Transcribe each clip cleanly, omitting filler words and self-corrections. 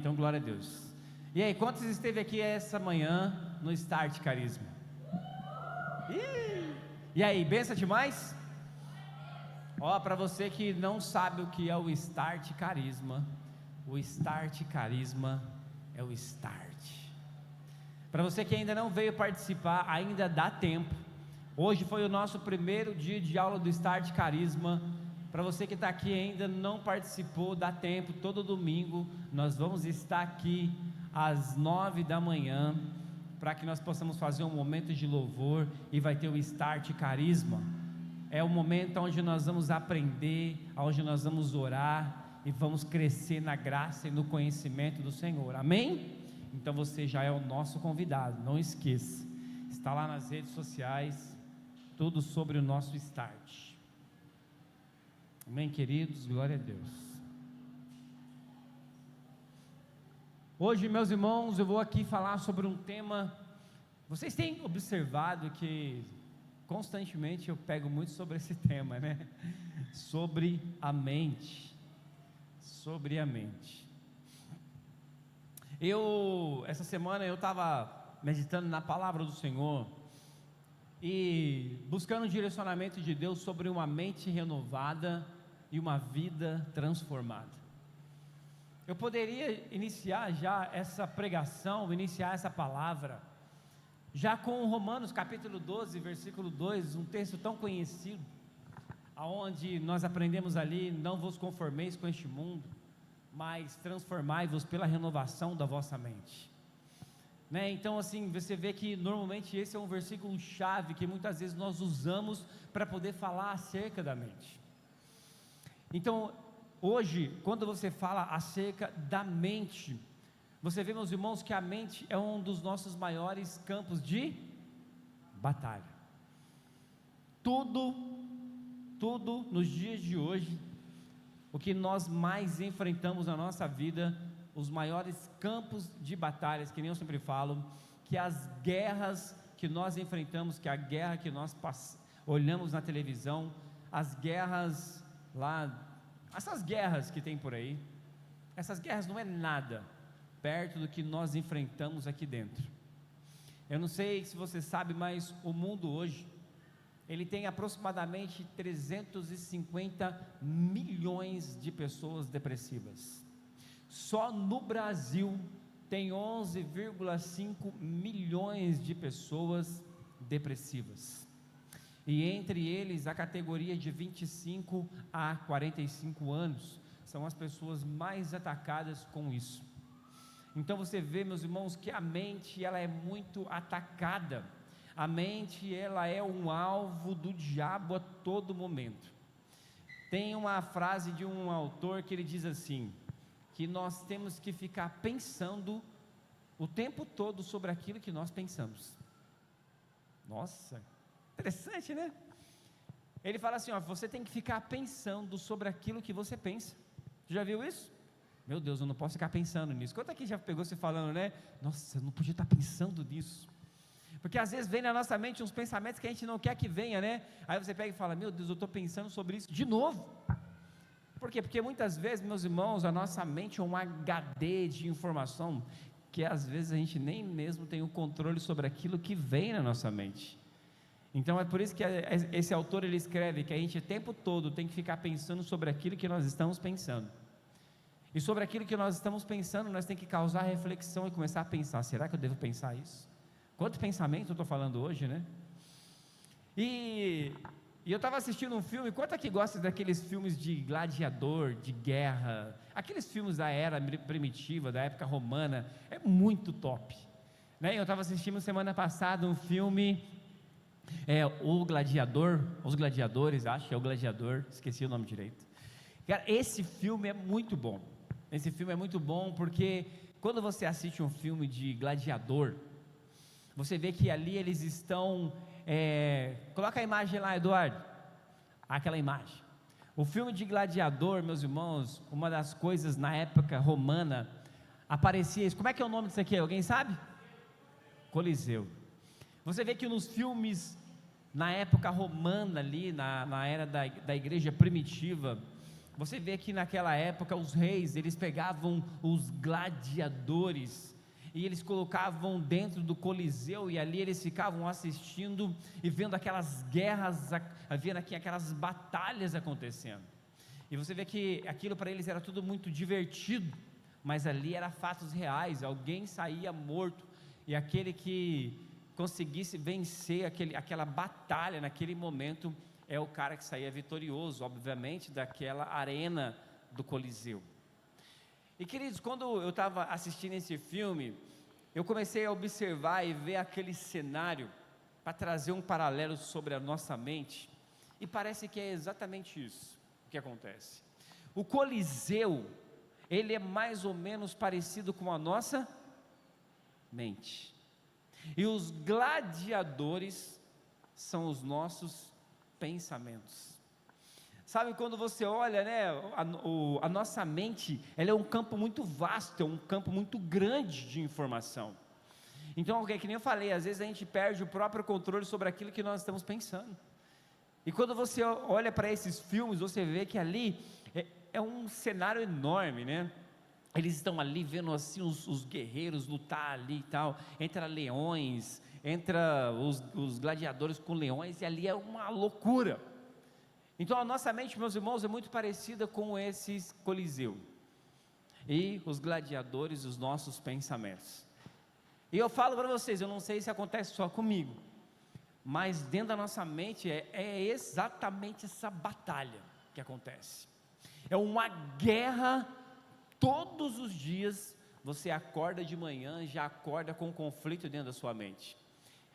Então glória a Deus. E aí, quantos esteve aqui essa manhã no Start Carisma? E aí, benção demais? Ó, para você que não sabe o que é o Start Carisma, o Start Carisma é o Start. Para você que ainda não veio participar, ainda dá tempo. Hoje foi o nosso primeiro dia de aula do Start Carisma. Para você que está aqui e ainda não participou, dá tempo. Todo domingo nós vamos estar aqui às 9 da manhã, para que nós possamos fazer um momento de louvor, e vai ter o Start Carisma. É o momento onde nós vamos aprender, onde nós vamos orar e vamos crescer na graça e no conhecimento do Senhor, amém? Então você já é o nosso convidado, não esqueça, está lá nas redes sociais, tudo sobre o nosso Start, amém, queridos? Glória a Deus. Hoje, meus irmãos, eu vou aqui falar sobre um tema. Vocês têm observado que constantemente eu pego muito sobre esse tema, né? Sobre a mente. Sobre a mente. Essa semana eu estava meditando na palavra do Senhor e buscando o direcionamento de Deus sobre uma mente renovada e uma vida transformada. Eu poderia iniciar já essa pregação, iniciar essa palavra, já com Romanos capítulo 12, versículo 2, um texto tão conhecido, aonde nós aprendemos ali: não vos conformeis com este mundo, mas transformai-vos pela renovação da vossa mente, né? Então assim, você vê que normalmente esse é um versículo chave, que muitas vezes nós usamos para poder falar acerca da mente. Então, hoje, quando você fala acerca da mente, você vê, meus irmãos, que a mente é um dos nossos maiores campos de batalha. Tudo nos dias de hoje, o que nós mais enfrentamos na nossa vida, os maiores campos de batalhas, que nem eu sempre falo, que as guerras que nós enfrentamos, que a guerra que nós olhamos na televisão, as guerras lá, essas guerras que tem por aí, essas guerras não é nada perto do que nós enfrentamos aqui dentro. Eu não sei se você sabe, mas o mundo hoje, ele tem aproximadamente 350 milhões de pessoas depressivas. Só no Brasil tem 11,5 milhões de pessoas depressivas. E entre eles, a categoria de 25 a 45 anos, são as pessoas mais atacadas com isso. Então você vê, meus irmãos, que a mente, ela é muito atacada. A mente, ela é um alvo do diabo a todo momento. Tem uma frase de um autor que ele diz assim, que nós temos que ficar pensando o tempo todo sobre aquilo que nós pensamos. Nossa, interessante, né? Ele fala assim, ó, você tem que ficar pensando sobre aquilo que você pensa. Já viu isso? Meu Deus, eu não posso ficar pensando nisso. Quanto aqui já pegou você falando, né? Nossa, eu não podia estar pensando nisso. Porque às vezes vem na nossa mente uns pensamentos que a gente não quer que venha, né? Aí você pega e fala, meu Deus, eu estou pensando sobre isso de novo. Por quê? Porque muitas vezes, meus irmãos, a nossa mente é um HD de informação, que às vezes a gente nem mesmo tem o controle sobre aquilo que vem na nossa mente. Então é por isso que esse autor, ele escreve que a gente o tempo todo tem que ficar pensando sobre aquilo que nós estamos pensando. E sobre aquilo que nós estamos pensando, nós temos que causar reflexão e começar a pensar, será que eu devo pensar isso? Quanto pensamento eu estou falando hoje, né? E eu estava assistindo um filme, quanto aqui gosta daqueles filmes de gladiador, de guerra, aqueles filmes da era primitiva, da época romana, é muito top, né? Eu estava assistindo semana passada um filme, O Gladiador, Os Gladiadores, acho que é O Gladiador, esqueci o nome direito. Cara, esse filme é muito bom. Esse filme é muito bom porque quando você assiste um filme de gladiador, você vê que ali eles estão, coloca a imagem lá, Eduardo, aquela imagem. O filme de gladiador, meus irmãos, uma das coisas na época romana, aparecia isso, como é que é o nome disso aqui, alguém sabe? Coliseu. Você vê que nos filmes, na época romana ali, na era da igreja primitiva, Você vê que naquela época os reis, eles pegavam os gladiadores e eles colocavam dentro do Coliseu, e ali eles ficavam assistindo e vendo aquelas guerras, vendo aqui aquelas batalhas acontecendo. E você vê que aquilo para eles era tudo muito divertido, mas ali era fatos reais, alguém saía morto, e aquele que conseguisse vencer aquela batalha naquele momento, é o cara que saía vitorioso, obviamente, daquela arena do Coliseu. E queridos, quando eu estava assistindo esse filme, eu comecei a observar e ver aquele cenário, para trazer um paralelo sobre a nossa mente, e parece que é exatamente isso que acontece. O Coliseu, ele é mais ou menos parecido com a nossa mente, e os gladiadores são os nossos pensamentos. Sabe, quando você olha, né, a nossa mente, ela é um campo muito vasto, é um campo muito grande de informação. Então, que nem eu falei, às vezes a gente perde o próprio controle sobre aquilo que nós estamos pensando. E quando você olha para esses filmes, você vê que ali é um cenário enorme, né? Eles estão ali vendo assim os guerreiros lutar ali e tal, entra leões, entra os gladiadores com leões, e ali é uma loucura. Então a nossa mente, meus irmãos, é muito parecida com esse Coliseu, e os gladiadores, os nossos pensamentos. E eu falo para vocês, eu não sei se acontece só comigo, mas dentro da nossa mente é exatamente essa batalha que acontece, é uma guerra. Todos os dias você acorda de manhã, já acorda com um conflito dentro da sua mente.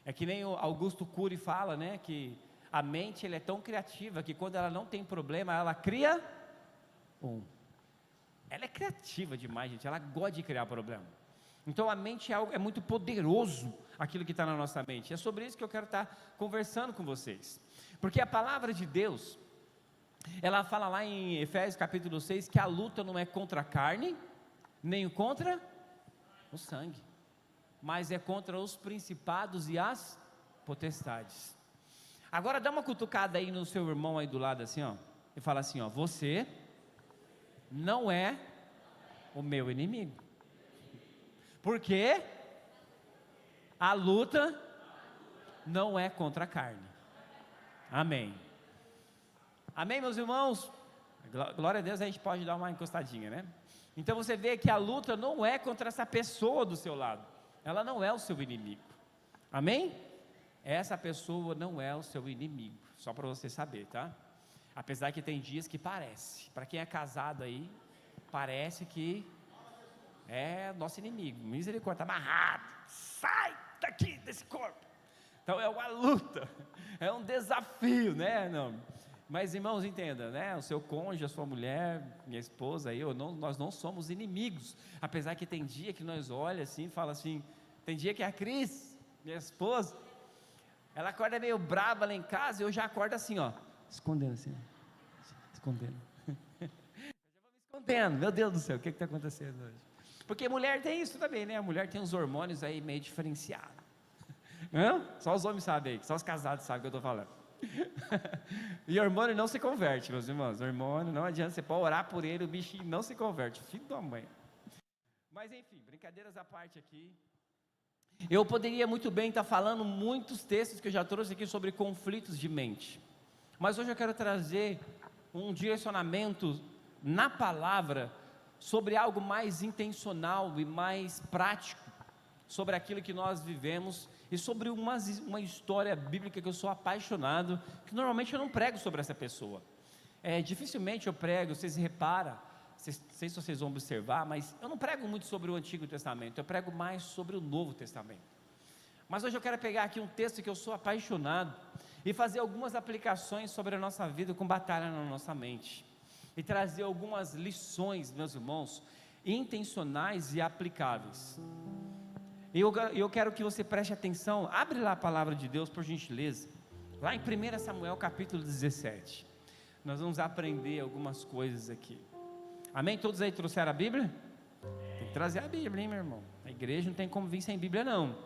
É que nem o Augusto Cury fala, né, que a mente ela é tão criativa, que quando ela não tem problema, ela cria ela é criativa demais, gente, ela gosta de criar problema. Então a mente é muito poderoso, aquilo que está na nossa mente. É sobre isso que eu quero estar conversando com vocês, porque a palavra de Deus, ela fala lá em Efésios capítulo 6, que a luta não é contra a carne, nem contra o sangue, mas é contra os principados e as potestades. Agora dá uma cutucada aí no seu irmão aí do lado assim, ó, e fala assim, ó: você não é o meu inimigo, porque a luta não é contra a carne. Amém. Amém, meus irmãos? Glória a Deus, a gente pode dar uma encostadinha, né? Então você vê que a luta não é contra essa pessoa do seu lado, ela não é o seu inimigo. Amém? Essa pessoa não é o seu inimigo, só para você saber, tá? Apesar que tem dias que parece, para quem é casado aí, parece que é nosso inimigo. Misericórdia, está amarrado, sai daqui desse corpo. Então é uma luta, é um desafio, né? Não. Mas irmãos, entenda, né? O seu cônjuge, a sua mulher, minha esposa, nós não somos inimigos. Apesar que tem dia que nós olha assim, fala assim, tem dia que a Cris, minha esposa, ela acorda meio brava lá em casa, e eu já acordo assim, ó, escondendo assim, escondendo. Eu já vou me escondendo, meu Deus do céu, o que está acontecendo hoje? Porque mulher tem isso também, né? A mulher tem uns hormônios aí meio diferenciados. Só os homens sabem aí, só os casados sabem o que eu estou falando. E hormônio não se converte, meus irmãos. Hormônio não adianta, você pode orar por ele, o bichinho não se converte, filho da mãe. Mas enfim, brincadeiras à parte aqui, eu poderia muito bem estar falando muitos textos que eu já trouxe aqui sobre conflitos de mente, mas hoje eu quero trazer um direcionamento na palavra sobre algo mais intencional e mais prático, sobre aquilo que nós vivemos, e sobre uma história bíblica que eu sou apaixonado, que normalmente eu não prego sobre essa pessoa. Dificilmente eu prego, vocês reparam, não sei se vocês vão observar, mas eu não prego muito sobre o Antigo Testamento, eu prego mais sobre o Novo Testamento. Mas hoje eu quero pegar aqui um texto que eu sou apaixonado, e fazer algumas aplicações sobre a nossa vida com batalha na nossa mente, e trazer algumas lições, meus irmãos, intencionais e aplicáveis. E eu quero que você preste atenção, abre lá a palavra de Deus por gentileza, lá em 1 Samuel capítulo 17, nós vamos aprender algumas coisas aqui. Amém? Todos aí trouxeram a Bíblia? Tem que trazer a Bíblia, hein, meu irmão? A igreja não tem como vir sem Bíblia, não.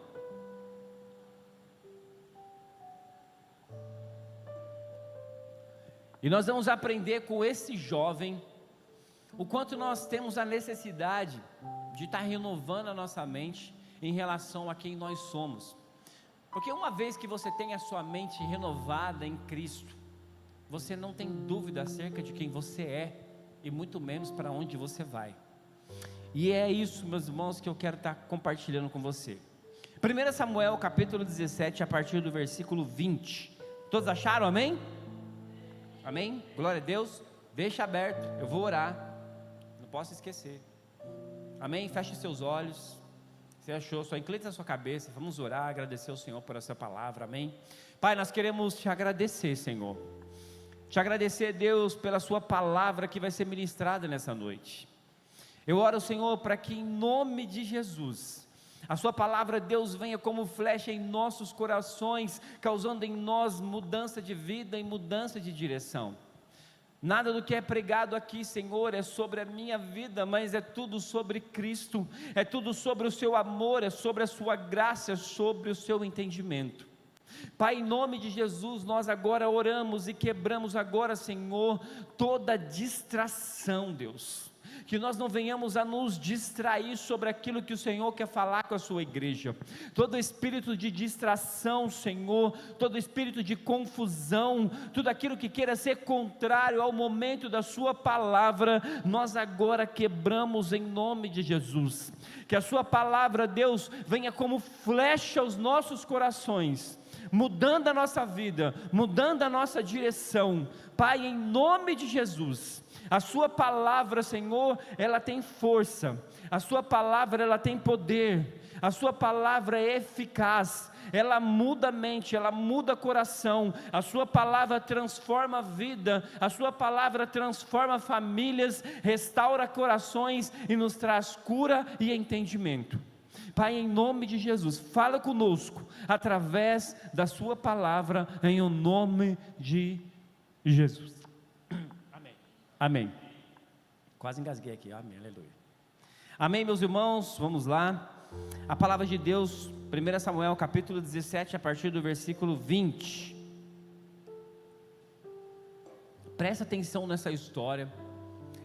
E nós vamos aprender com esse jovem o quanto nós temos a necessidade de estar renovando a nossa mente em relação a quem nós somos. Porque uma vez que você tem a sua mente renovada em Cristo, você não tem dúvida acerca de quem você é, e muito menos para onde você vai. E é isso, meus irmãos, que eu quero estar compartilhando com você. 1 Samuel capítulo 17, a partir do versículo 20. Todos acharam, amém? Amém? Glória a Deus. Deixa aberto, eu vou orar, não posso esquecer. Amém? Feche seus olhos. Você achou, só incline a sua cabeça, vamos orar, agradecer ao Senhor por essa palavra, amém? Pai, nós queremos te agradecer, Senhor, te agradecer, Deus, pela sua palavra que vai ser ministrada nessa noite. Eu oro, Senhor, para que em nome de Jesus, a sua palavra, Deus, venha como flecha em nossos corações, causando em nós mudança de vida e mudança de direção. Nada do que é pregado aqui, Senhor, é sobre a minha vida, mas é tudo sobre Cristo, é tudo sobre o seu amor, é sobre a sua graça, é sobre o seu entendimento. Pai, em nome de Jesus, nós agora oramos e quebramos agora, Senhor, toda distração, Deus. Que nós não venhamos a nos distrair sobre aquilo que o Senhor quer falar com a sua igreja. Todo espírito de distração, Senhor, todo espírito de confusão, tudo aquilo que queira ser contrário ao momento da sua palavra, nós agora quebramos em nome de Jesus. Que a sua palavra, Deus, venha como flecha aos nossos corações, mudando a nossa vida, mudando a nossa direção. Pai, em nome de Jesus, a sua palavra, Senhor, ela tem força, a sua palavra, ela tem poder, a sua palavra é eficaz, ela muda a mente, ela muda o coração, a sua palavra transforma a vida, a sua palavra transforma famílias, restaura corações e nos traz cura e entendimento. Pai, em nome de Jesus, fala conosco, através da sua palavra, em o nome de Jesus. Amém. Quase engasguei aqui, amém, aleluia. Amém, meus irmãos, vamos lá. A palavra de Deus, 1 Samuel capítulo 17, a partir do versículo 20. Presta atenção nessa história,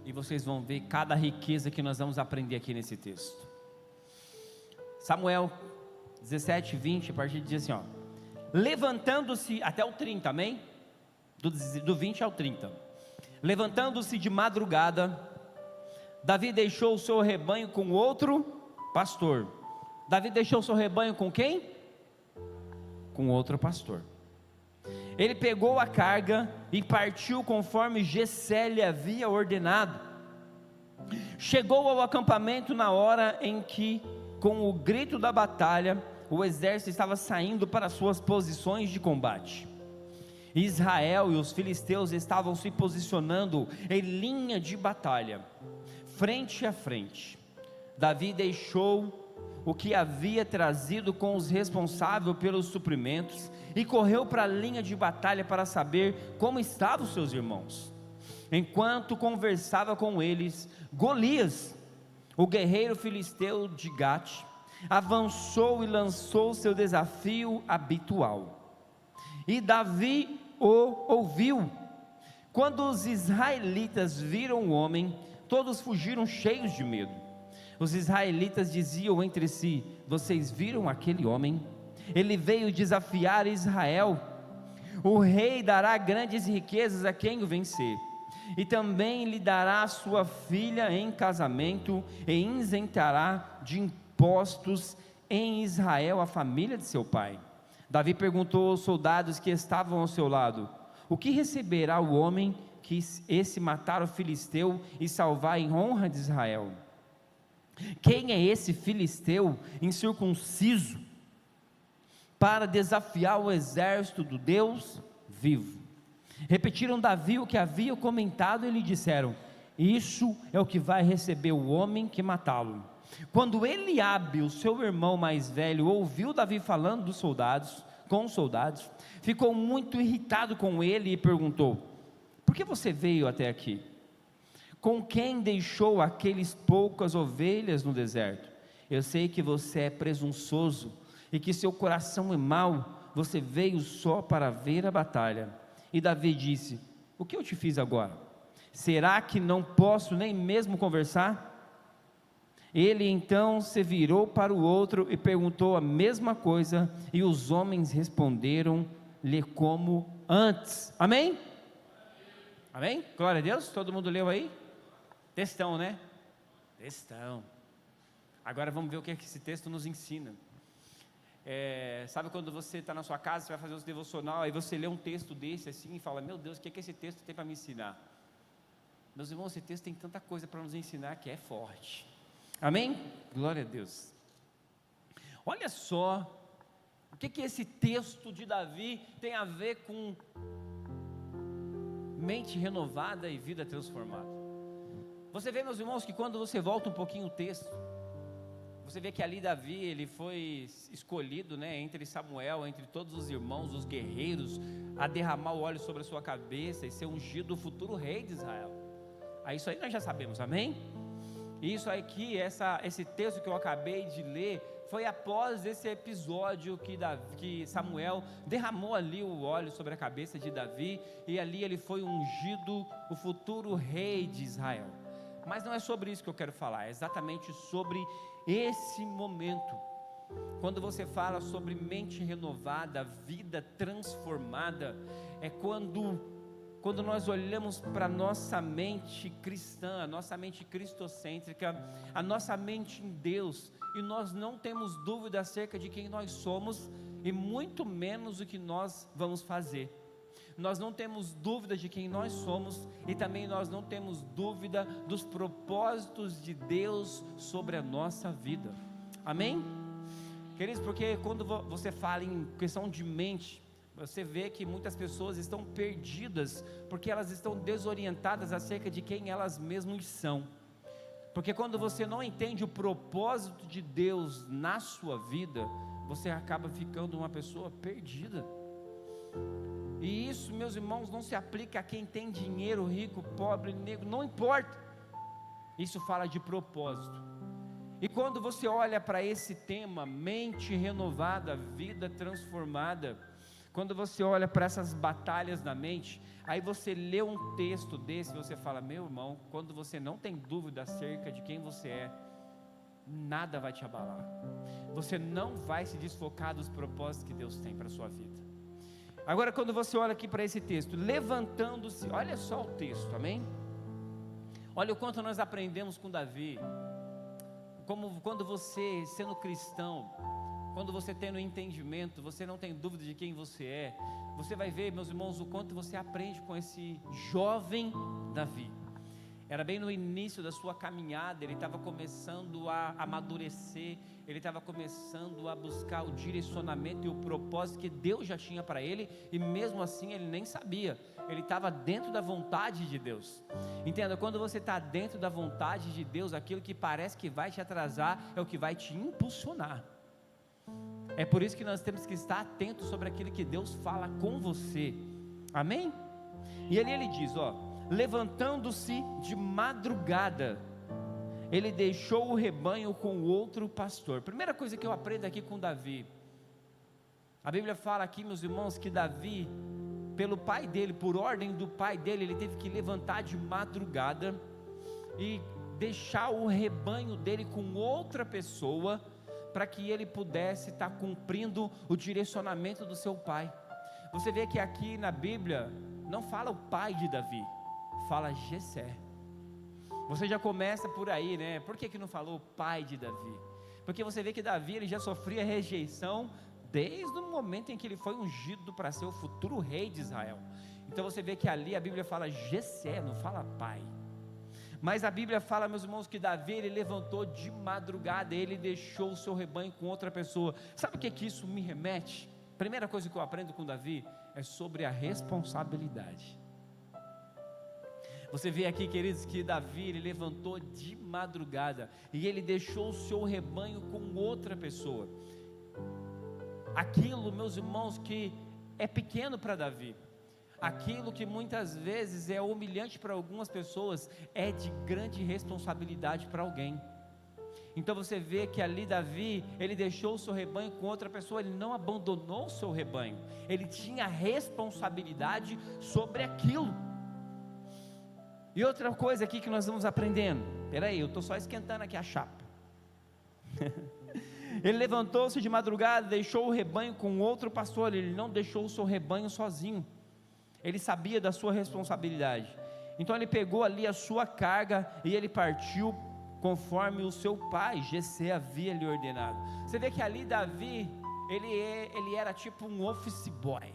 e vocês vão ver cada riqueza que nós vamos aprender aqui nesse texto. Samuel 17, 20, a partir diz assim, ó: levantando-se, até o 30, amém? Do 20 ao 30. Levantando-se de madrugada, Davi deixou o seu rebanho com outro pastor. Davi deixou o seu rebanho com quem? Com outro pastor. Ele pegou a carga e partiu conforme Jessé lhe havia ordenado. Chegou ao acampamento na hora em que, com o grito da batalha, o exército estava saindo para suas posições de combate. Israel e os filisteus estavam se posicionando em linha de batalha, frente a frente. Davi deixou o que havia trazido com os responsáveis pelos suprimentos e correu para a linha de batalha para saber como estavam seus irmãos. Enquanto conversava com eles, Golias, o guerreiro filisteu de Gate, avançou e lançou seu desafio habitual. E Davi o ouviu. Quando os israelitas viram o homem, todos fugiram cheios de medo. Os israelitas diziam entre si: vocês viram aquele homem? Ele veio desafiar Israel. O rei dará grandes riquezas a quem o vencer, e também lhe dará sua filha em casamento, e isentará de impostos em Israel a família de seu pai. Davi perguntou aos soldados que estavam ao seu lado: o que receberá o homem que esse matar o filisteu e salvar em honra de Israel? Quem é esse filisteu incircunciso para desafiar o exército do Deus vivo? Repetiram Davi o que havia comentado e lhe disseram: isso é o que vai receber o homem que matá-lo. Quando Eliabe, o seu irmão mais velho, ouviu Davi falando com os soldados, ficou muito irritado com ele e perguntou: por que você veio até aqui? Com quem deixou aqueles poucas ovelhas no deserto? Eu sei que você é presunçoso e que seu coração é mau, você veio só para ver a batalha. E Davi disse: o que eu te fiz agora? Será que não posso nem mesmo conversar? Ele então se virou para o outro e perguntou a mesma coisa, e os homens responderam-lhe como antes. Amém? Amém? Glória a Deus, todo mundo leu aí? Textão, né? Textão. Agora vamos ver o que esse texto nos ensina. Sabe quando você está na sua casa, você vai fazer o devocional, aí você lê um texto desse assim e fala, meu Deus, o que esse texto tem para me ensinar? Meus irmãos, esse texto tem tanta coisa para nos ensinar que é forte. Amém? Glória a Deus. Olha só, o que esse texto de Davi tem a ver com mente renovada e vida transformada? Você vê, meus irmãos, que quando você volta um pouquinho o texto, você vê que ali Davi, ele foi escolhido, né, entre Samuel, entre todos os irmãos, os guerreiros, a derramar o óleo sobre a sua cabeça e ser ungido o futuro rei de Israel. Isso aí nós já sabemos, amém? Isso aqui, esse texto que eu acabei de ler, foi após esse episódio que Samuel derramou ali o óleo sobre a cabeça de Davi, e ali ele foi ungido o futuro rei de Israel. Mas não é sobre isso que eu quero falar, é exatamente sobre esse momento. Quando você fala sobre mente renovada, vida transformada, é quando nós olhamos para a nossa mente cristã, a nossa mente cristocêntrica, a nossa mente em Deus, e nós não temos dúvida acerca de quem nós somos, e muito menos o que nós vamos fazer. Nós não temos dúvida de quem nós somos, e também nós não temos dúvida dos propósitos de Deus sobre a nossa vida, amém? Queridos, porque quando você fala em questão de mente, você vê que muitas pessoas estão perdidas, porque elas estão desorientadas acerca de quem elas mesmas são. Porque quando você não entende o propósito de Deus na sua vida, você acaba ficando uma pessoa perdida. E isso, meus irmãos, não se aplica a quem tem dinheiro, rico, pobre, negro, não importa. Isso fala de propósito. E quando você olha para esse tema, mente renovada, vida transformada, quando você olha para essas batalhas da mente, aí você lê um texto desse, você fala, meu irmão, quando você não tem dúvida acerca de quem você é, nada vai te abalar. Você não vai se desfocar dos propósitos que Deus tem para a sua vida. Agora, quando você olha aqui para esse texto, levantando-se, olha só o texto, amém? Olha o quanto nós aprendemos com Davi. Como quando você, sendo cristão, quando você tem o entendimento, você não tem dúvida de quem você é, você vai ver, meus irmãos, o quanto você aprende com esse jovem Davi. Era bem no início da sua caminhada, ele estava começando a amadurecer, ele estava começando a buscar o direcionamento e o propósito que Deus já tinha para ele, e mesmo assim ele nem sabia, ele estava dentro da vontade de Deus. Entenda, quando você está dentro da vontade de Deus, aquilo que parece que vai te atrasar, é o que vai te impulsionar. É por isso que nós temos que estar atentos sobre aquilo que Deus fala com você, amém? E ali ele diz, levantando-se de madrugada, ele deixou o rebanho com outro pastor. Primeira coisa que eu aprendo aqui com Davi, a Bíblia fala aqui, meus irmãos, que Davi, pelo pai dele, por ordem do pai dele, ele teve que levantar de madrugada e deixar o rebanho dele com outra pessoa, para que ele pudesse estar cumprindo o direcionamento do seu pai. Você vê que aqui na Bíblia não fala o pai de Davi, fala Jessé. Você já começa por aí, né? Por que não falou o pai de Davi? Porque você vê que Davi, ele já sofria rejeição desde o momento em que ele foi ungido para ser o futuro rei de Israel. Então você vê que ali a Bíblia fala Jessé, não fala pai. Mas a Bíblia fala, meus irmãos, que Davi, ele levantou de madrugada, ele deixou o seu rebanho com outra pessoa. Sabe o que isso me remete? Primeira coisa que eu aprendo com Davi é sobre a responsabilidade. Você vê aqui, queridos, que Davi, ele levantou de madrugada e ele deixou o seu rebanho com outra pessoa. Aquilo, meus irmãos, que é pequeno para Davi, aquilo que muitas vezes é humilhante para algumas pessoas, é de grande responsabilidade para alguém. Então você vê que ali Davi, ele deixou o seu rebanho com outra pessoa, ele não abandonou o seu rebanho, ele tinha responsabilidade sobre aquilo. E outra coisa aqui que nós vamos aprendendo, peraí, eu estou só esquentando aqui a chapa. Ele levantou-se de madrugada, deixou o rebanho com outro pastor, ele não deixou o seu rebanho sozinho, ele sabia da sua responsabilidade, então ele pegou ali a sua carga, e ele partiu, conforme o seu pai, Jessé, havia lhe ordenado. Você vê que ali Davi, ele era tipo um office boy.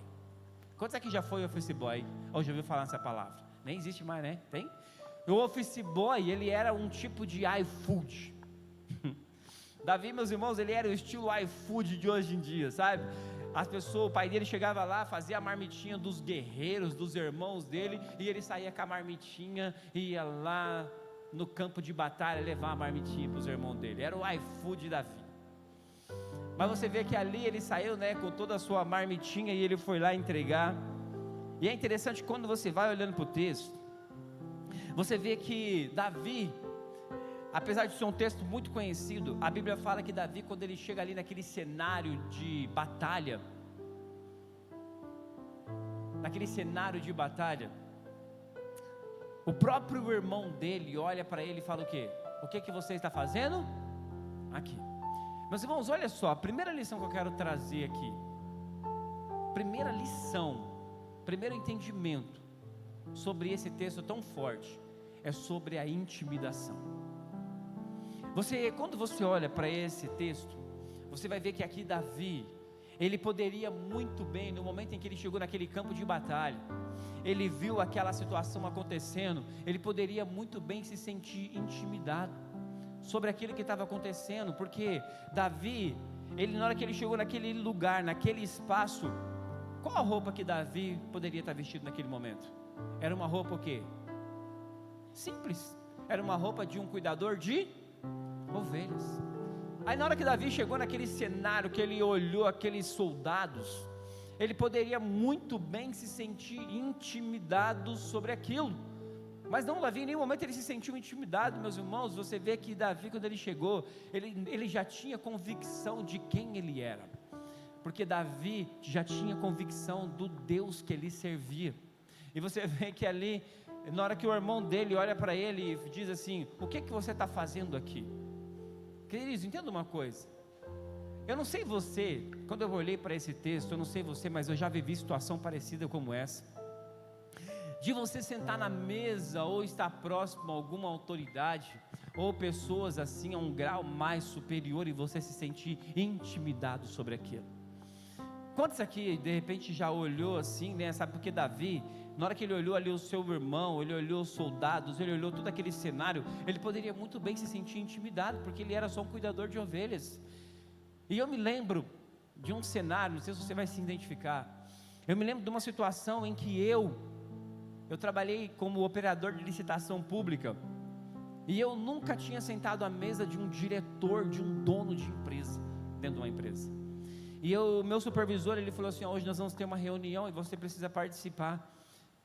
Quantos aqui já foi office boy? Ou já ouviu falar nessa palavra? Nem existe mais, né? Tem? O office boy, ele era um tipo de iFood. Davi, meus irmãos, ele era o estilo iFood de hoje em dia, sabe? As pessoas, o pai dele chegava lá, fazia a marmitinha dos guerreiros, dos irmãos dele, e ele saía com a marmitinha, e ia lá no campo de batalha levar a marmitinha para os irmãos dele. Era o iFood de Davi. Mas você vê que ali ele saiu, né, com toda a sua marmitinha, e ele foi lá entregar. E é interessante, quando você vai olhando para o texto, você vê que Davi, apesar de ser um texto muito conhecido, a Bíblia fala que Davi, quando ele chega ali naquele cenário de batalha, o próprio irmão dele olha para ele e fala o quê? O que que você está fazendo aqui? Meus irmãos, olha só, a primeira lição que eu quero trazer aqui, primeiro entendimento sobre esse texto tão forte, é sobre a intimidação. Quando você olha para esse texto, você vai ver que aqui Davi, ele poderia muito bem, no momento em que ele chegou naquele campo de batalha, ele viu aquela situação acontecendo, ele poderia muito bem se sentir intimidado sobre aquilo que estava acontecendo, porque Davi, na hora que ele chegou naquele lugar, naquele espaço, qual a roupa que Davi poderia estar vestido naquele momento? Era uma roupa o quê? Simples, era uma roupa de um cuidador de ovelhas. Aí na hora que Davi chegou naquele cenário, que ele olhou aqueles soldados, ele poderia muito bem se sentir intimidado sobre aquilo, mas não, Davi em nenhum momento ele se sentiu intimidado, meus irmãos. Você vê que Davi, quando ele chegou, ele já tinha convicção de quem ele era, porque Davi já tinha convicção do Deus que ele servia. E você vê que ali, na hora que o irmão dele olha para ele e diz assim: o que você está fazendo aqui? Queridos, entenda uma coisa, eu não sei você, quando eu olhei para esse texto, eu não sei você, mas eu já vivi situação parecida como essa, de você sentar na mesa, ou estar próximo a alguma autoridade, ou pessoas assim, a um grau mais superior, e você se sentir intimidado sobre aquilo. Quantos aqui, de repente, já olhou assim, né? Sabe, porque Davi, na hora que ele olhou ali o seu irmão, ele olhou os soldados, ele olhou todo aquele cenário, ele poderia muito bem se sentir intimidado, porque ele era só um cuidador de ovelhas. E eu me lembro de um cenário, não sei se você vai se identificar, eu me lembro de uma situação em que eu trabalhei como operador de licitação pública, e eu nunca tinha sentado à mesa de um diretor, de um dono de empresa, dentro de uma empresa. E o meu supervisor, ele falou assim: hoje nós vamos ter uma reunião e você precisa participar.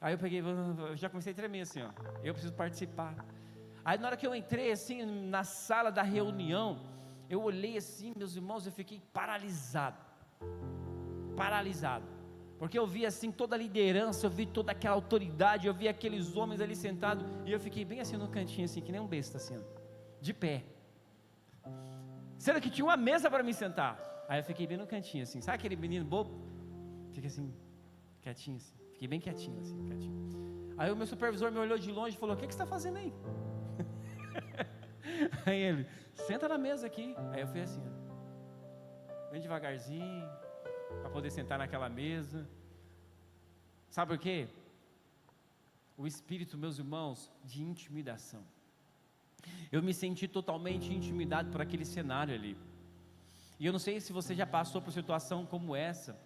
Aí eu peguei, eu já comecei a tremer assim, eu preciso participar. Aí na hora que eu entrei assim, na sala da reunião, eu olhei assim, meus irmãos, eu fiquei paralisado, porque eu vi assim toda a liderança, eu vi toda aquela autoridade, eu vi aqueles homens ali sentados, e eu fiquei bem assim no cantinho, assim, que nem um besta assim, de pé, sendo que tinha uma mesa para me sentar. Aí eu fiquei bem no cantinho assim, sabe aquele menino bobo? Fica assim, quietinho assim, fiquei bem quietinho assim, quietinho. Aí o meu supervisor me olhou de longe e falou: o que você está fazendo aí? Aí ele: senta na mesa aqui. Aí eu fui assim, bem devagarzinho, para poder sentar naquela mesa. Sabe por quê? O espírito, meus irmãos, de intimidação. Eu me senti totalmente intimidado por aquele cenário ali. E eu não sei se você já passou por situação como essa,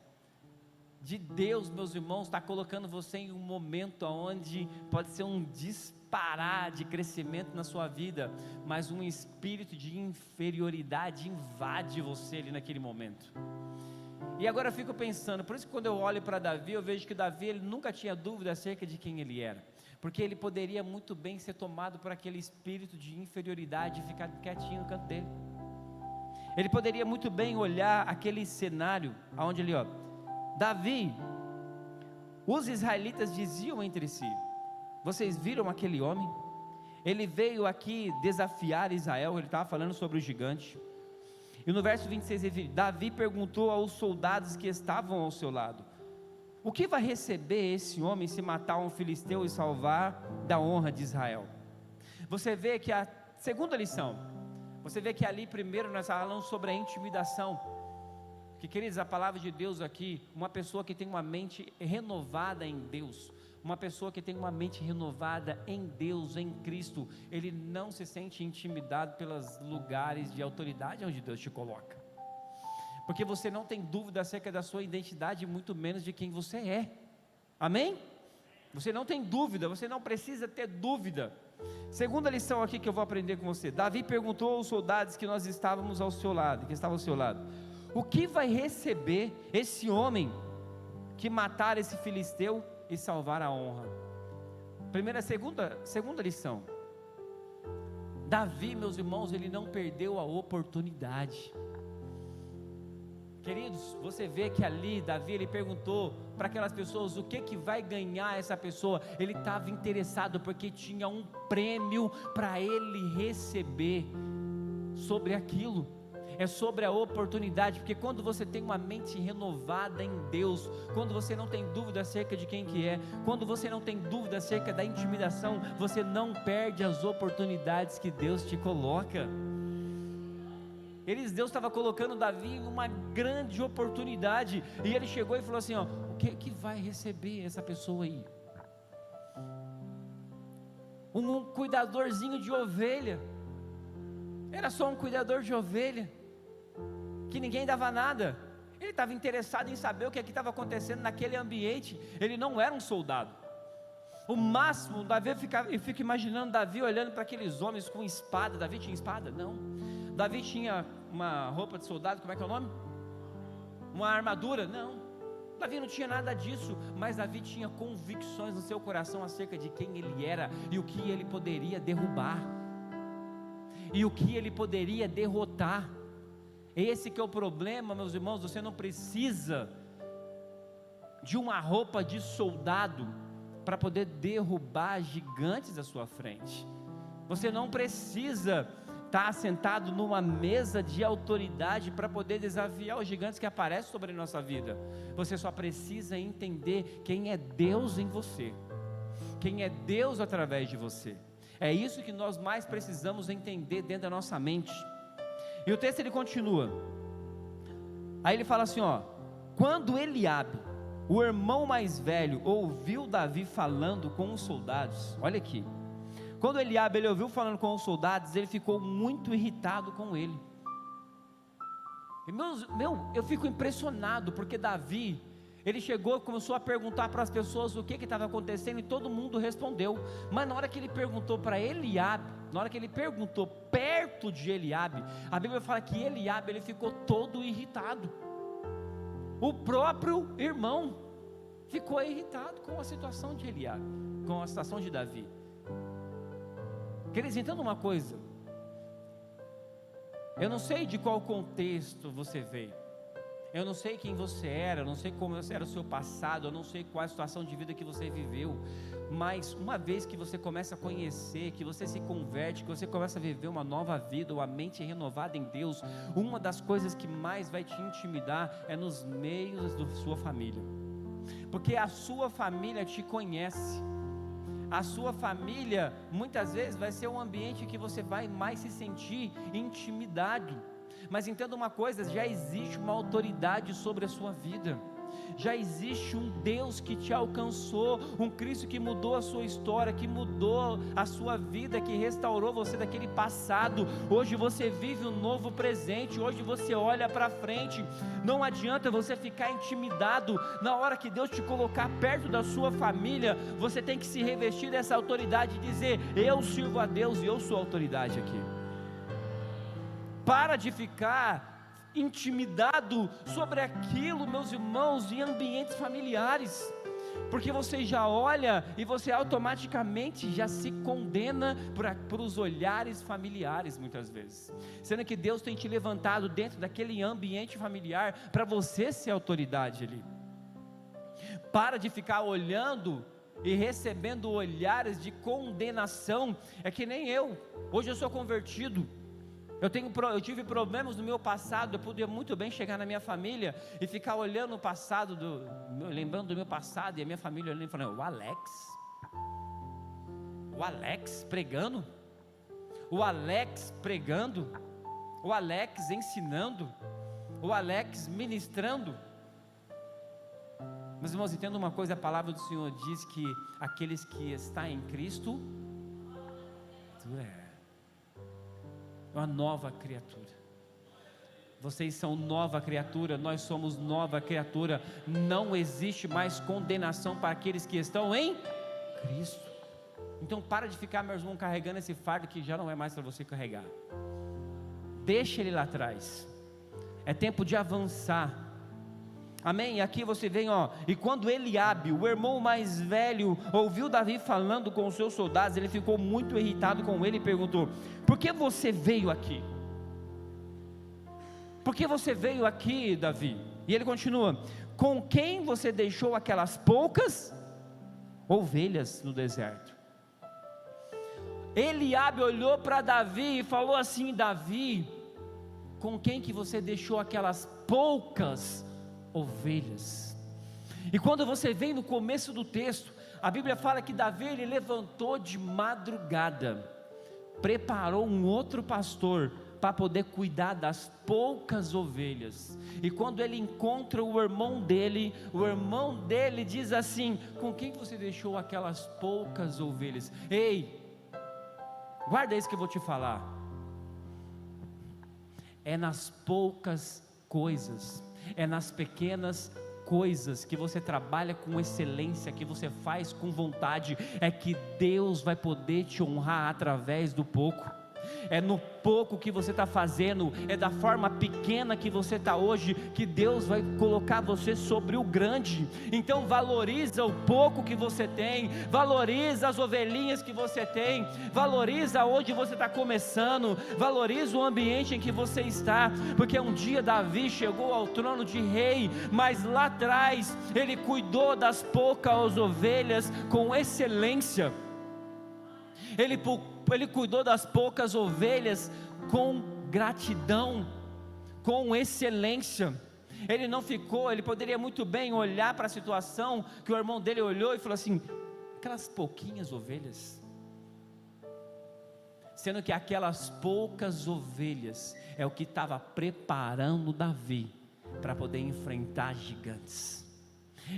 de Deus, meus irmãos, está colocando você em um momento onde pode ser um disparar de crescimento na sua vida, mas um espírito de inferioridade invade você ali naquele momento. E agora eu fico pensando, por isso que quando eu olho para Davi, eu vejo que Davi, ele nunca tinha dúvida acerca de quem ele era, porque ele poderia muito bem ser tomado por aquele espírito de inferioridade e ficar quietinho no canto dele. Ele poderia muito bem olhar aquele cenário, onde Davi, os israelitas diziam entre si: Vocês viram aquele homem? Ele veio aqui desafiar Israel, ele estava falando sobre o gigante. E no verso 26 ele diz: Davi perguntou aos soldados que estavam ao seu lado: o que vai receber esse homem se matar um filisteu e salvar da honra de Israel? Você vê que a segunda lição, você vê que ali primeiro nós falamos sobre a intimidação, que, queridos, a palavra de Deus aqui, uma pessoa que tem uma mente renovada em Deus, uma pessoa que tem uma mente renovada em Deus, em Cristo, ele não se sente intimidado pelos lugares de autoridade onde Deus te coloca, porque você não tem dúvida acerca da sua identidade, muito menos de quem você é, amém? Você não tem dúvida, você não precisa ter dúvida. Segunda lição aqui que eu vou aprender com você: Davi perguntou aos soldados que nós estávamos ao seu lado, que estavam ao seu lado: o que vai receber esse homem que matar esse filisteu e salvar a honra? Segunda lição: Davi, meus irmãos, ele não perdeu a oportunidade. Queridos, você vê que ali Davi, ele perguntou para aquelas pessoas o que vai ganhar essa pessoa. Ele estava interessado porque tinha um prêmio para ele receber sobre aquilo. É sobre a oportunidade, porque quando você tem uma mente renovada em Deus, quando você não tem dúvida acerca de quem que é, quando você não tem dúvida acerca da intimidação, você não perde as oportunidades que Deus te coloca. Deus estava colocando Davi em uma grande oportunidade, e ele chegou e falou assim: ó, o que vai receber essa pessoa aí? Um cuidadorzinho de ovelha, era só um cuidador de ovelha, que ninguém dava nada. Ele estava interessado em saber o que estava acontecendo naquele ambiente. Ele não era um soldado. O máximo, Davi eu fico imaginando Davi olhando para aqueles homens com espada. Davi tinha espada? Não. Davi tinha uma roupa de soldado, como é que é o nome? Uma armadura? Não. Davi não tinha nada disso, mas Davi tinha convicções no seu coração acerca de quem ele era e o que ele poderia derrubar, e o que ele poderia derrotar. Esse que é o problema, meus irmãos. Você não precisa de uma roupa de soldado para poder derrubar gigantes à sua frente. Você não precisa estar sentado numa mesa de autoridade para poder desafiar os gigantes que aparecem sobre a nossa vida. Você só precisa entender quem é Deus em você, quem é Deus através de você. É isso que nós mais precisamos entender dentro da nossa mente. E o texto ele continua, aí ele fala assim, ó: quando Eliabe, o irmão mais velho, ouviu Davi falando com os soldados, olha aqui, quando Eliabe ele ouviu falando com os soldados, ele ficou muito irritado com ele. E eu fico impressionado, porque Davi, ele chegou e começou a perguntar para as pessoas o que estava acontecendo, e todo mundo respondeu. Mas na hora que ele perguntou para Eliabe, na hora que ele perguntou perto de Eliabe, a Bíblia fala que Eliabe ele ficou todo irritado. O próprio irmão ficou irritado com a situação de Eliabe, com a situação de Davi. Queridos, entenda uma coisa, eu não sei de qual contexto você veio, eu não sei quem você era, eu não sei como era o seu passado, eu não sei qual a situação de vida que você viveu, mas uma vez que você começa a conhecer, que você se converte, que você começa a viver uma nova vida, uma mente renovada em Deus, uma das coisas que mais vai te intimidar é nos meios da sua família, porque a sua família te conhece. A sua família muitas vezes vai ser um ambiente que você vai mais se sentir intimidado. Mas entenda uma coisa, já existe uma autoridade sobre a sua vida, já existe um Deus que te alcançou, um Cristo que mudou a sua história, que mudou a sua vida, que restaurou você daquele passado. Hoje você vive um novo presente, hoje você olha para frente. Não adianta você ficar intimidado. Na hora que Deus te colocar perto da sua família, você tem que se revestir dessa autoridade e dizer: eu sirvo a Deus e eu sou a autoridade aqui. Para de ficar intimidado sobre aquilo, meus irmãos, em ambientes familiares, porque você já olha e você automaticamente já se condena por os olhares familiares, muitas vezes, sendo que Deus tem te levantado dentro daquele ambiente familiar para você ser autoridade ali. Para de ficar olhando e recebendo olhares de condenação. É que nem eu, hoje eu sou convertido, eu tive problemas no meu passado, eu podia muito bem chegar na minha família e ficar olhando o passado, lembrando do meu passado, e a minha família olhando e falando: o Alex pregando, o Alex pregando, o Alex ensinando, o Alex ministrando. Meus irmãos, entenda uma coisa, a palavra do Senhor diz que aqueles que estão em Cristo é uma nova criatura. Vocês são nova criatura, nós somos nova criatura. Não existe mais condenação para aqueles que estão em Cristo. Então para de ficar, meus irmãos, carregando esse fardo que já não é mais para você carregar. Deixa ele lá atrás. É tempo de avançar. Amém? E aqui você vem, e quando Eliabe, o irmão mais velho, ouviu Davi falando com os seus soldados, ele ficou muito irritado com ele e perguntou: por que você veio aqui? Por que você veio aqui, Davi? E ele continua: com quem você deixou aquelas poucas ovelhas no deserto? Eliabe olhou para Davi e falou assim: Davi, com quem que você deixou aquelas poucas ovelhas? E quando você vem no começo do texto, a Bíblia fala que Davi, ele levantou de madrugada, preparou um outro pastor para poder cuidar das poucas ovelhas. E quando ele encontra o irmão dele diz assim: com quem você deixou aquelas poucas ovelhas? Ei, guarda isso que eu vou te falar. É nas poucas coisas, é nas pequenas coisas que você trabalha com excelência, que você faz com vontade, é que Deus vai poder te honrar através do pouco. É no pouco que você está fazendo, é da forma pequena que você está hoje, que Deus vai colocar você sobre o grande. Então valoriza o pouco que você tem, valoriza as ovelhinhas que você tem, valoriza onde você está começando, valoriza o ambiente em que você está, porque um dia Davi chegou ao trono de rei, mas lá atrás ele cuidou das poucas ovelhas com excelência. Ele cuidou das poucas ovelhas com gratidão, com excelência. Ele não ficou, ele poderia muito bem olhar para a situação que o irmão dele olhou e falou assim: aquelas pouquinhas ovelhas, sendo que aquelas poucas ovelhas é o que estava preparando Davi para poder enfrentar gigantes.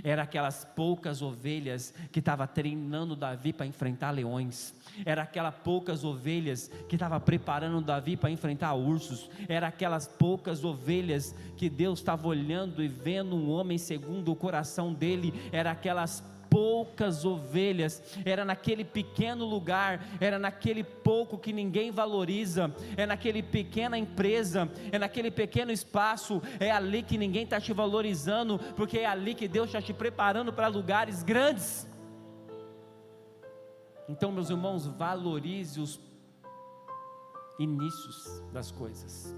Era aquelas poucas ovelhas que estava treinando Davi para enfrentar leões. Era aquelas poucas ovelhas que estava preparando Davi para enfrentar ursos. Era aquelas poucas ovelhas que Deus estava olhando e vendo um homem segundo o coração dele. Era aquelas poucas ovelhas, era naquele pequeno lugar, era naquele pouco que ninguém valoriza, é naquele pequena empresa, é naquele pequeno espaço, é ali que ninguém está te valorizando, porque é ali que Deus está te preparando para lugares grandes. Então, meus irmãos, valorize os inícios das coisas,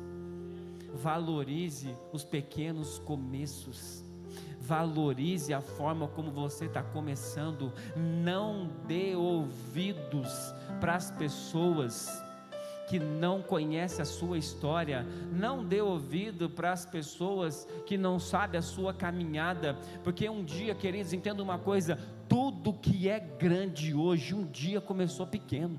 valorize os pequenos começos, valorize a forma como você está começando. Não dê ouvidos para as pessoas que não conhecem a sua história, não dê ouvido para as pessoas que não sabem a sua caminhada, porque um dia, queridos, entenda uma coisa: tudo que é grande hoje, um dia começou pequeno.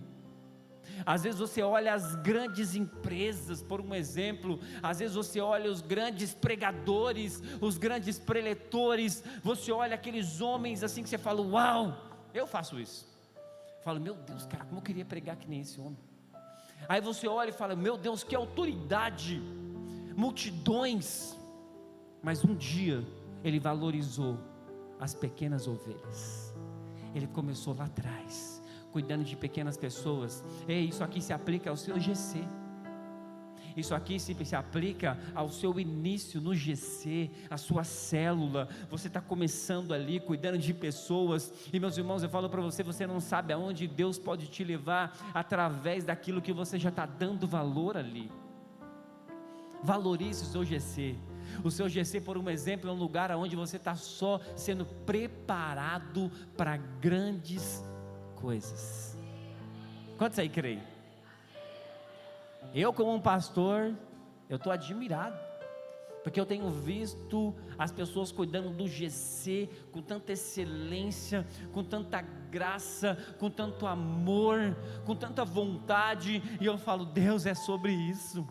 Às vezes você olha as grandes empresas, por um exemplo, às vezes você olha os grandes pregadores, os grandes preletores, você olha aqueles homens assim que você fala: uau, eu faço isso. Falo: meu Deus, cara, como eu queria pregar que nem esse homem. Aí você olha e fala: meu Deus, que autoridade, multidões. Mas um dia ele valorizou as pequenas ovelhas. Ele começou lá atrás, cuidando de pequenas pessoas. Isso aqui se aplica ao seu GC, isso aqui se aplica ao seu início no GC, a sua célula. Você está começando ali, cuidando de pessoas, e meus irmãos, eu falo para você, você não sabe aonde Deus pode te levar, através daquilo que você já está dando valor ali. Valorize o seu GC. O seu GC, por um exemplo, é um lugar onde você está só sendo preparado preparado para grandes coisas. Quantos aí creem? Eu, como um pastor, eu estou admirado, porque eu tenho visto as pessoas cuidando do GC com tanta excelência, com tanta graça, com tanto amor, com tanta vontade, e eu falo, Deus, é sobre isso.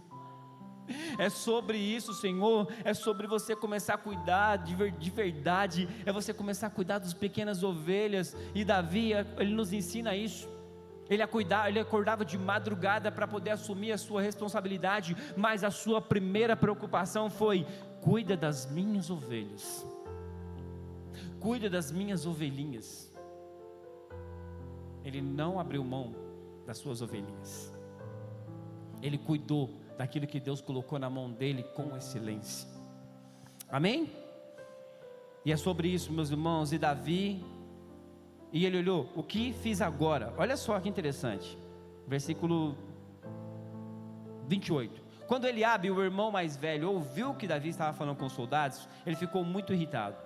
É sobre isso, Senhor. É sobre você começar a cuidar de verdade. É você começar a cuidar das pequenas ovelhas. E Davi, ele nos ensina isso. Ele acordava de madrugada para poder assumir a sua responsabilidade, mas a sua primeira preocupação foi: cuida das minhas ovelhas, cuida das minhas ovelhinhas. Ele não abriu mão das suas ovelhinhas, ele cuidou daquilo que Deus colocou na mão dele com excelência. Amém? E é sobre isso, meus irmãos. E Davi, e ele olhou: o que fiz agora? Olha só que interessante, versículo 28. Quando Eliabe, o irmão mais velho, ouviu que Davi estava falando com os soldados, ele ficou muito irritado,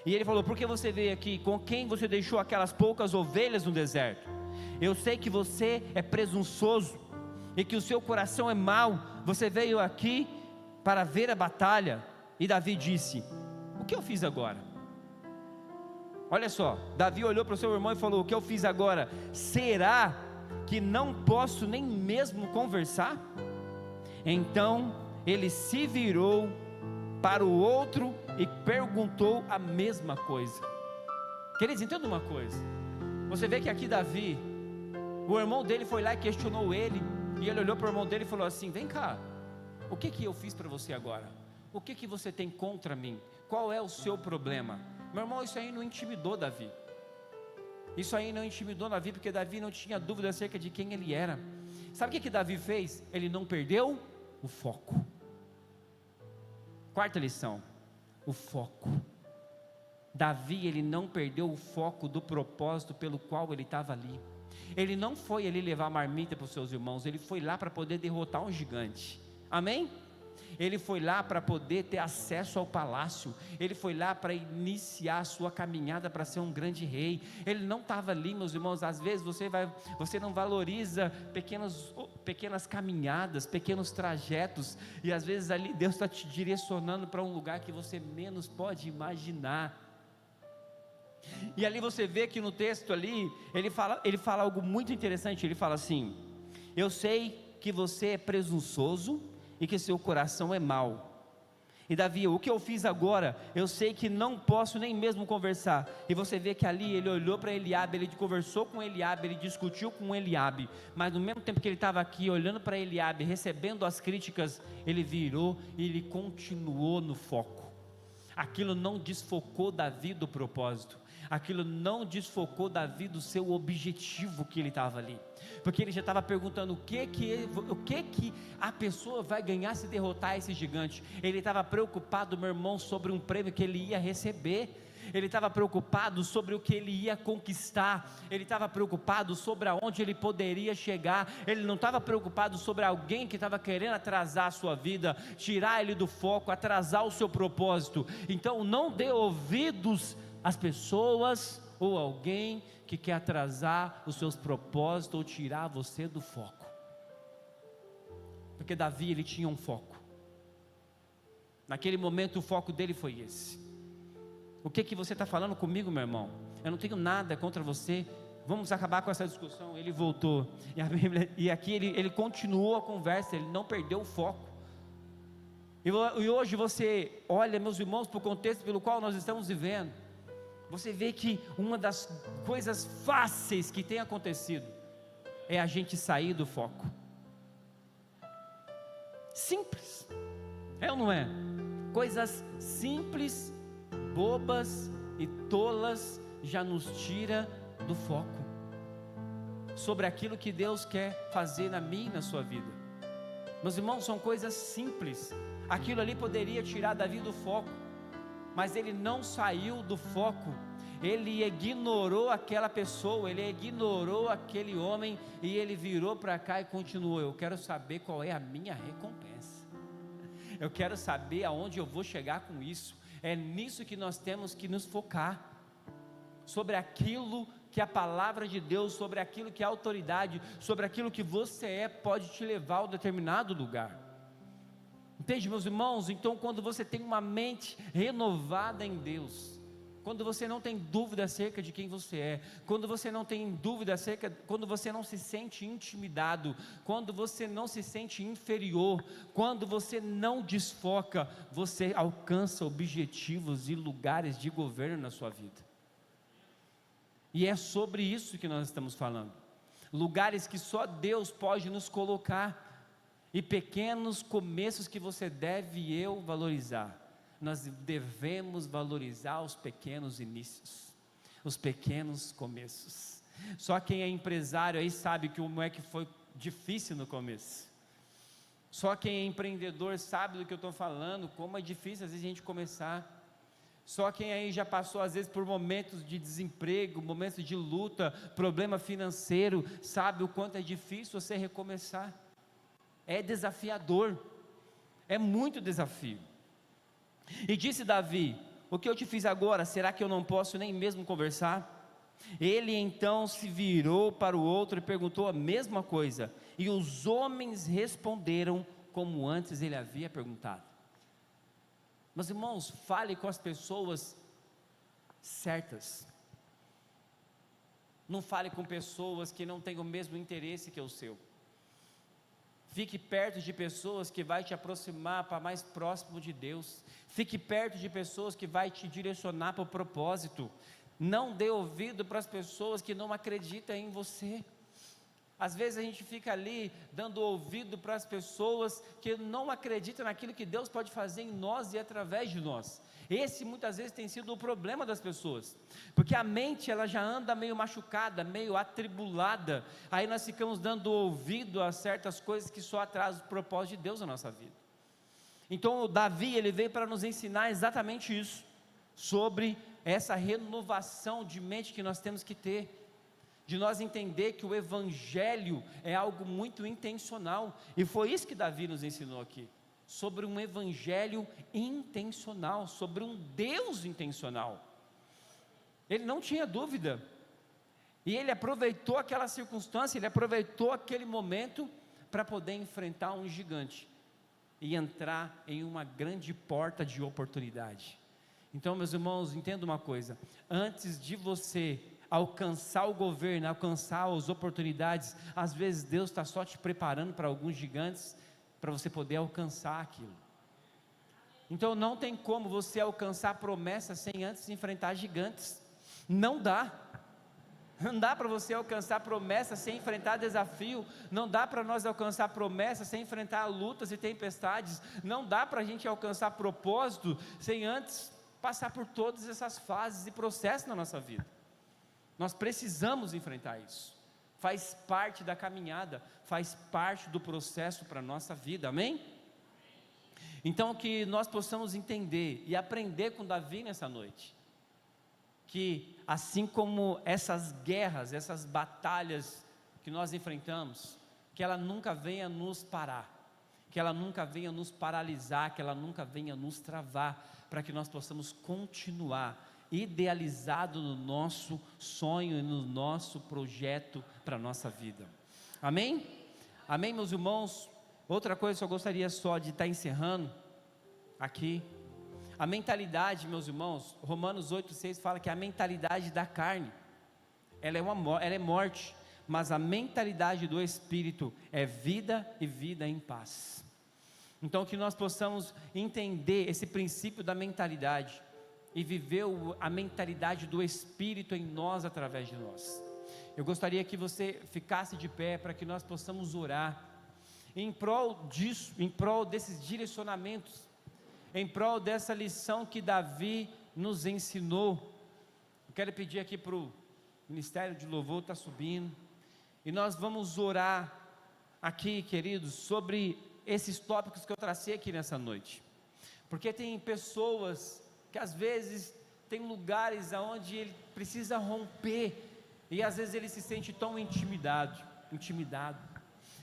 e ele falou: por que você veio aqui? Com quem você deixou aquelas poucas ovelhas no deserto? Eu sei que você é presunçoso, e que o seu coração é mau. Você veio aqui para ver a batalha. E Davi disse: o que eu fiz agora? Olha só, Davi olhou para o seu irmão e falou: o que eu fiz agora? Será que não posso nem mesmo conversar? Então ele se virou para o outro e perguntou a mesma coisa. Queridos, entenda uma coisa. Você vê que aqui Davi, o irmão dele foi lá e questionou ele, e ele olhou para o irmão dele e falou assim: vem cá, o que eu fiz para você agora? O que você tem contra mim? Qual é o seu problema? Meu irmão, isso aí não intimidou Davi. Isso aí não intimidou Davi, porque Davi não tinha dúvida acerca de quem ele era. Sabe o que Davi fez? Ele não perdeu o foco. Quarta lição: o foco. Davi, ele não perdeu o foco do propósito pelo qual ele estava ali. Ele não foi ali levar marmita para os seus irmãos, ele foi lá para poder derrotar um gigante. Amém? Ele foi lá para poder ter acesso ao palácio. Ele foi lá para iniciar a sua caminhada para ser um grande rei. Ele não estava ali, meus irmãos. Às vezes você não valoriza pequenas caminhadas, pequenos trajetos, e às vezes ali Deus está te direcionando para um lugar que você menos pode imaginar. E ali você vê que no texto ali, ele fala algo muito interessante. Ele fala assim: eu sei que você é presunçoso e que seu coração é mau. E Davi: o que eu fiz agora? Eu sei que não posso nem mesmo conversar. E você vê que ali ele olhou para Eliabe, ele conversou com Eliabe, ele discutiu com Eliabe, mas no mesmo tempo que ele estava aqui olhando para Eliabe, recebendo as críticas, ele virou e ele continuou no foco. Aquilo não desfocou Davi do propósito, aquilo não desfocou Davi do seu objetivo que ele estava ali, porque ele já estava perguntando o que a pessoa vai ganhar se derrotar esse gigante. Ele estava preocupado, meu irmão, sobre um prêmio que ele ia receber. Ele estava preocupado sobre o que ele ia conquistar. Ele estava preocupado sobre aonde ele poderia chegar. Ele não estava preocupado sobre alguém que estava querendo atrasar a sua vida, tirar ele do foco, atrasar o seu propósito. Então não dê ouvidos às pessoas ou alguém que quer atrasar os seus propósitos ou tirar você do foco. Porque Davi, ele tinha um foco. Naquele momento o foco dele foi esse. O que você está falando comigo, meu irmão? Eu não tenho nada contra você, vamos acabar com essa discussão. Ele voltou, e aqui ele continuou a conversa, ele não perdeu o foco. E hoje você olha, meus irmãos, para o contexto pelo qual nós estamos vivendo, você vê que uma das coisas fáceis que tem acontecido é a gente sair do foco. Simples, é ou não é? Coisas simples, bobas e tolas já nos tira do foco sobre aquilo que Deus quer fazer na minha e na sua vida. Meus irmãos, são coisas simples. Aquilo ali poderia tirar Davi do foco, mas ele não saiu do foco. Ele ignorou aquela pessoa, ele ignorou aquele homem, e ele virou para cá e continuou: eu quero saber qual é a minha recompensa, eu quero saber aonde eu vou chegar com isso. É nisso que nós temos que nos focar. sobre aquilo que a palavra de Deus, sobre aquilo que a autoridade, sobre aquilo que você é, pode te levar a um determinado lugar. Entende, meus irmãos? Então, quando você tem uma mente renovada em Deus, quando você não tem dúvida acerca de quem você é, quando você não tem dúvida acerca, quando você não se sente intimidado, quando você não se sente inferior, quando você não desfoca, você alcança objetivos e lugares de governo na sua vida. E é sobre isso que nós estamos falando. Lugares que só Deus pode nos colocar, e pequenos começos que você deve e eu valorizar. Nós devemos valorizar os pequenos inícios, os pequenos começos. Só quem é empresário aí sabe como é que foi difícil no começo. Só quem é empreendedor sabe do que eu estou falando, como é difícil às vezes a gente começar. Só quem aí já passou às vezes por momentos de desemprego, momentos de luta, problema financeiro, sabe o quanto é difícil você recomeçar. É desafiador, é muito desafio. E disse Davi: o que eu te fiz agora, será que eu não posso nem mesmo conversar? Ele então se virou para o outro e perguntou a mesma coisa, e os homens responderam como antes ele havia perguntado. Meus irmãos, fale com as pessoas certas. Não fale com pessoas que não têm o mesmo interesse que o seu. Fique perto de pessoas que vai te aproximar para mais próximo de Deus. Fique perto de pessoas que vai te direcionar para o propósito. Não dê ouvido para as pessoas que não acreditam em você. Às vezes a gente fica ali dando ouvido para as pessoas que não acreditam naquilo que Deus pode fazer em nós e através de nós. Esse muitas vezes tem sido o problema das pessoas, porque a mente ela já anda meio machucada, meio atribulada, aí nós ficamos dando ouvido a certas coisas que só atrasam o propósito de Deus na nossa vida. Então o Davi, ele veio para nos ensinar exatamente isso, sobre essa renovação de mente que nós temos que ter, de nós entender que o Evangelho é algo muito intencional, e foi isso que Davi nos ensinou aqui, sobre um Evangelho intencional, sobre um Deus intencional. Ele não tinha dúvida, e ele aproveitou aquela circunstância, ele aproveitou aquele momento, para poder enfrentar um gigante, e entrar em uma grande porta de oportunidade. Então, meus irmãos, entenda uma coisa, antes de você alcançar o governo, alcançar as oportunidades, às vezes Deus está só te preparando para alguns gigantes, para você poder alcançar aquilo. Então não tem como você alcançar promessas sem antes enfrentar gigantes. Não dá para você alcançar promessas sem enfrentar desafio. Não dá para nós alcançar promessas sem enfrentar lutas e tempestades. Não dá para a gente alcançar propósito sem antes passar por todas essas fases e processos na nossa vida. Nós precisamos enfrentar isso, faz parte da caminhada, faz parte do processo para a nossa vida, amém? Então que nós possamos entender e aprender com Davi nessa noite, que assim como essas guerras, essas batalhas que nós enfrentamos, que ela nunca venha nos parar, que ela nunca venha nos paralisar, que ela nunca venha nos travar, para que nós possamos continuar idealizado no nosso sonho e no nosso projeto para a nossa vida, amém? Amém, meus irmãos? Outra coisa que eu gostaria só de estar encerrando aqui, a mentalidade, meus irmãos, Romanos 8,6 fala que a mentalidade da carne, ela é morte, mas a mentalidade do Espírito é vida e vida em paz. Então que nós possamos entender esse princípio da mentalidade, e viver a mentalidade do Espírito em nós, através de nós. Eu gostaria que você ficasse de pé, para que nós possamos orar, em prol disso, em prol desses direcionamentos, em prol dessa lição que Davi nos ensinou. Eu quero pedir aqui para o Ministério de Louvor, está subindo, e nós vamos orar aqui, queridos, sobre esses tópicos que eu tracei aqui nessa noite, porque tem pessoas que às vezes tem lugares onde ele precisa romper, e às vezes ele se sente tão intimidado,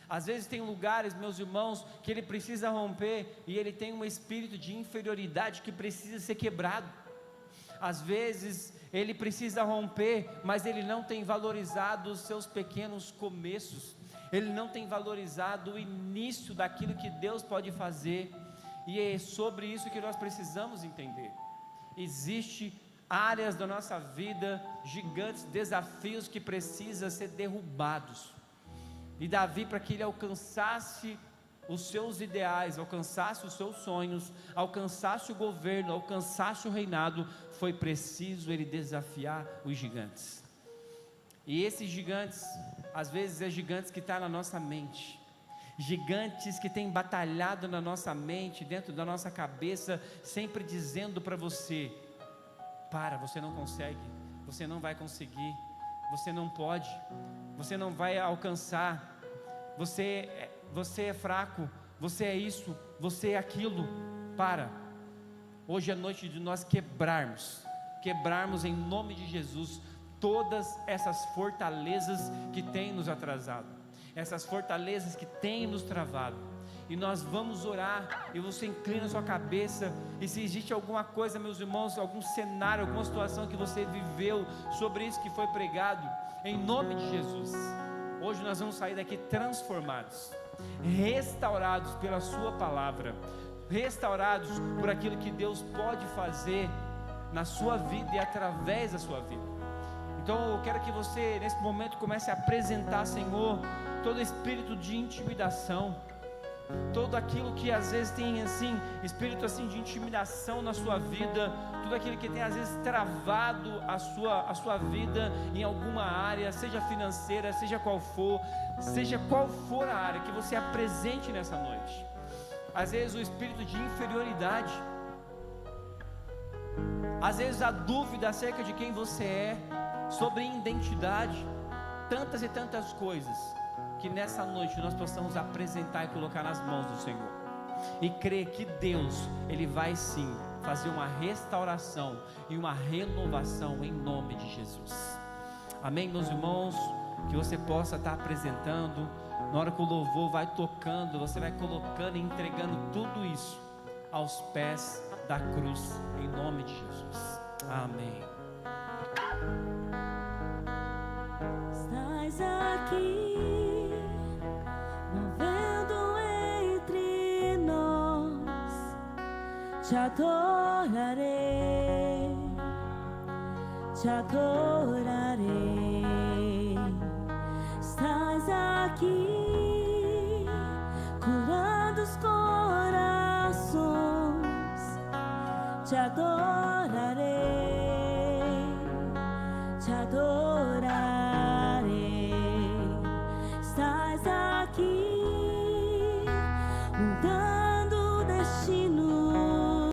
às vezes tem lugares, meus irmãos, que ele precisa romper, e ele tem um espírito de inferioridade que precisa ser quebrado. às vezes ele precisa romper, mas ele não tem valorizado os seus pequenos começos, ele não tem valorizado o início daquilo que Deus pode fazer, e é sobre isso que nós precisamos entender. Existem áreas da nossa vida, gigantes, desafios que precisam ser derrubados, e Davi, para que ele alcançasse os seus ideais, alcançasse os seus sonhos, alcançasse o governo, alcançasse o reinado, foi preciso ele desafiar os gigantes. E esses gigantes, às vezes é gigantes que estão na nossa mente, gigantes que têm batalhado na nossa mente, dentro da nossa cabeça, sempre dizendo para você: para, você não consegue, você não vai conseguir, você não pode, você não vai alcançar, você é fraco, você é isso, você é aquilo. Para. Hoje é noite de nós quebrarmos em nome de Jesus todas essas fortalezas que têm nos atrasado, essas fortalezas que têm nos travado, e nós vamos orar, e você inclina a sua cabeça, e se existe alguma coisa, meus irmãos, algum cenário, alguma situação que você viveu, sobre isso que foi pregado, em nome de Jesus, hoje nós vamos sair daqui transformados, restaurados pela sua palavra, restaurados por aquilo que Deus pode fazer na sua vida e através da sua vida. Então eu quero que você nesse momento comece a apresentar, Senhor, todo espírito de intimidação, todo aquilo que às vezes tem assim, espírito assim de intimidação na sua vida, tudo aquilo que tem às vezes travado a sua vida em alguma área, seja financeira, seja qual for a área, que você apresente nessa noite. Às vezes o espírito de inferioridade, às vezes a dúvida acerca de quem você é, sobre identidade, tantas e tantas coisas, que nessa noite nós possamos apresentar e colocar nas mãos do Senhor, e crer que Deus, Ele vai sim fazer uma restauração e uma renovação em nome de Jesus. Amém, meus irmãos? Que você possa estar apresentando, na hora que o louvor vai tocando, você vai colocando e entregando tudo isso aos pés da cruz, em nome de Jesus. Amém. Estás aqui, movendo entre nós, te adorarei, te adorarei. Estás aqui, curando os corações, te adorarei,